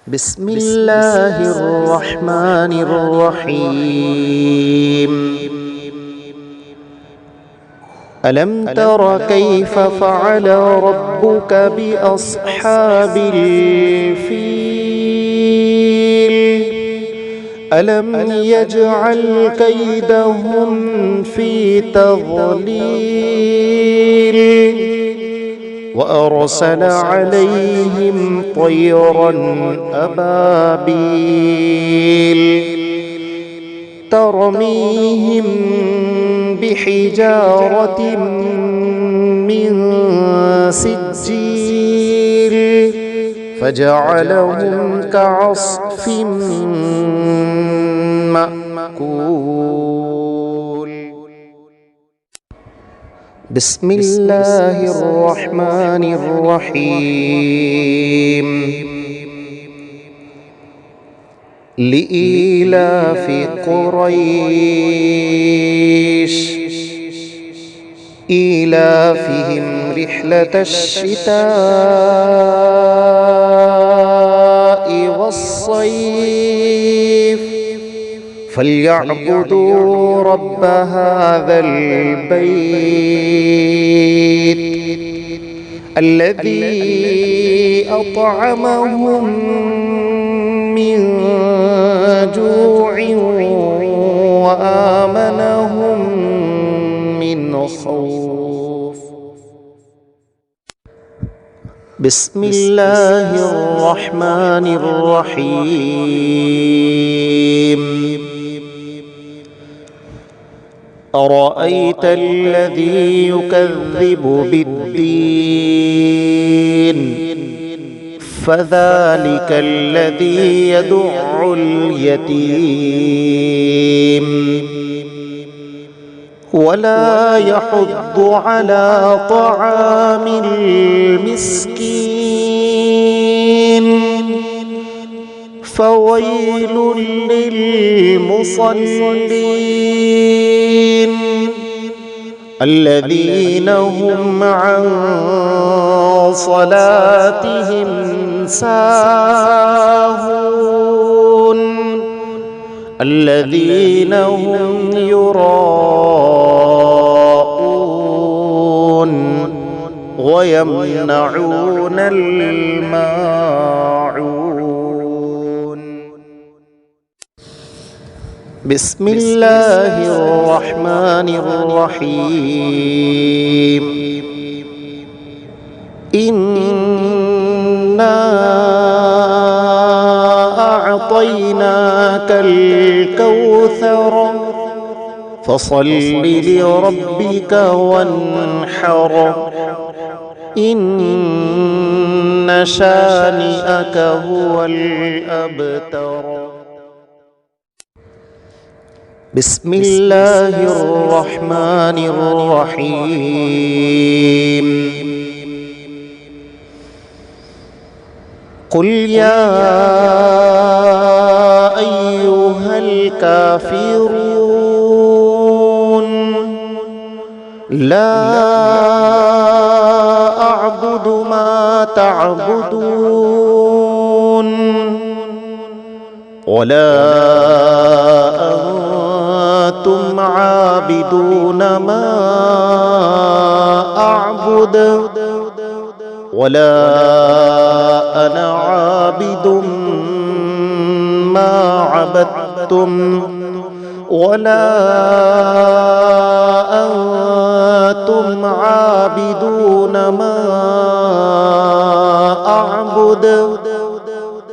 بسم الله الرحمن الرحيم. ألم تر كيف فعل ربك بأصحاب الفيل؟ ألم يجعل كيدهم في تضليل وأرسل عليهم طيرا أبابيل ترميهم بحجارة من سجيل فجعلهم كعصف مأكول. بسم الله الرحمن الرحيم. لإيلاف قريش إيلافهم رحلة الشتاء والصيف فليعبدوا رب هذا البيت الذي أطعمهم من جوع وآمنهم من خوف. بسم الله الرحمن الرحيم. أرأيت الذي يكذب بالدين فذلك الذي يدع اليتيم ولا يحض على طعام المسكين فويل للمصلين الذين هم عن صلاتهم ساهون الذين هم يراءون ويمنعون الماعون. بسم الله الرحمن الرحيم. إنا أعطيناك الكوثر فصل لربك وانحر إن شانئك هو الأبتر. بسم الله الرحمن الرحيم. قل يا أيها الكافرون لا أعبد ما تعبدون ولا أنتم عابدون ما أعبد ولا أنا عابد ما عبدتم ولا أنتم عابدون ما أعبد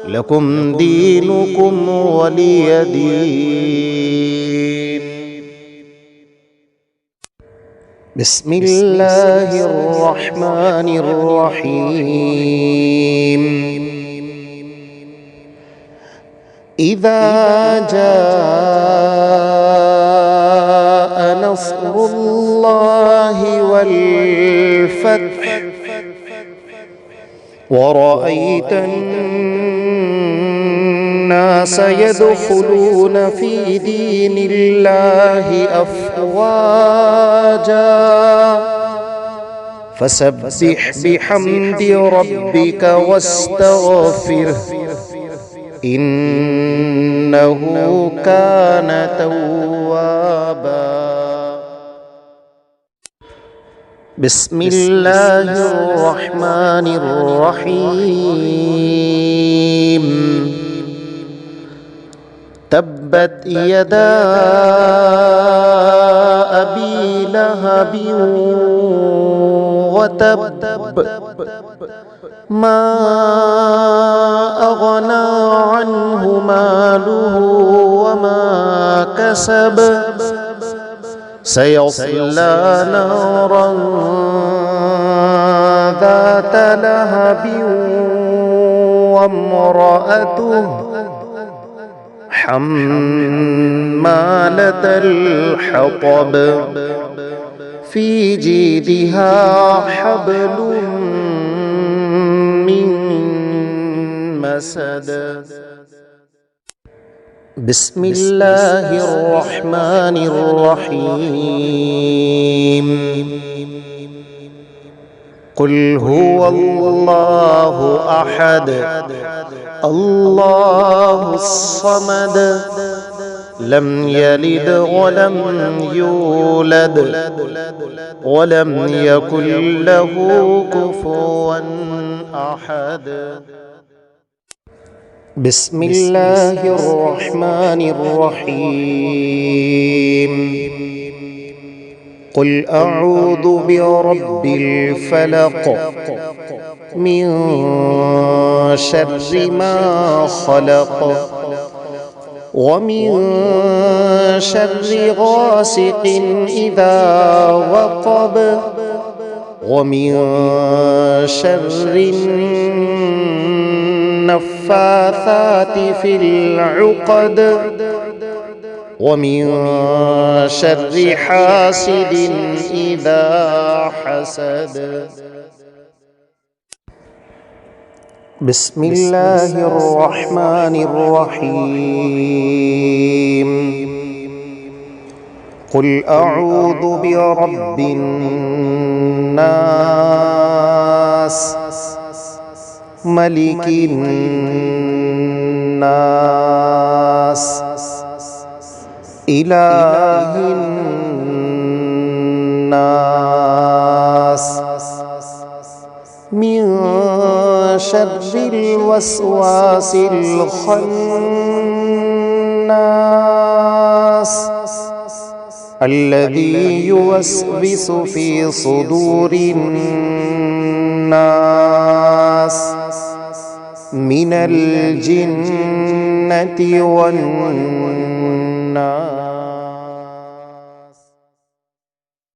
لكم دينكم ولي دين. بسم الله الرحمن الرحيم. إذا جاء نصر الله والفتح ورأيت الناس يدخلون في دين الله أفواجا فسبح بحمد ربك واستغفره إنه كان توابا. بسم الله الرحمن الرحيم. تبت يدا أبي لهب وتب، ما أغنى عنه ماله وما كسب، سيصلى نارا ذات لهب وامرأته حمالة الحطب، في جيدها حبل من مسد. بسم الله الرحمن الرحيم. قل هو الله أحد الله الصمد، لم يلد ولم يولد ولم يكن له كفوا أحد. بسم الله الرحمن الرحيم. قل أعوذ برب الفلق، من شر ما خلق، ومن شر غاسق إذا وقب، ومن شر النفاثات في العقد، ومن شر حاسد إذا حسد. بسم الله الرحمن الرحيم. قل أعوذ برب الناس، ملك الناس، إله الناس، من شر الوسواس الخناس، الذي يوسوس في صدور الناس من الجنة والناس.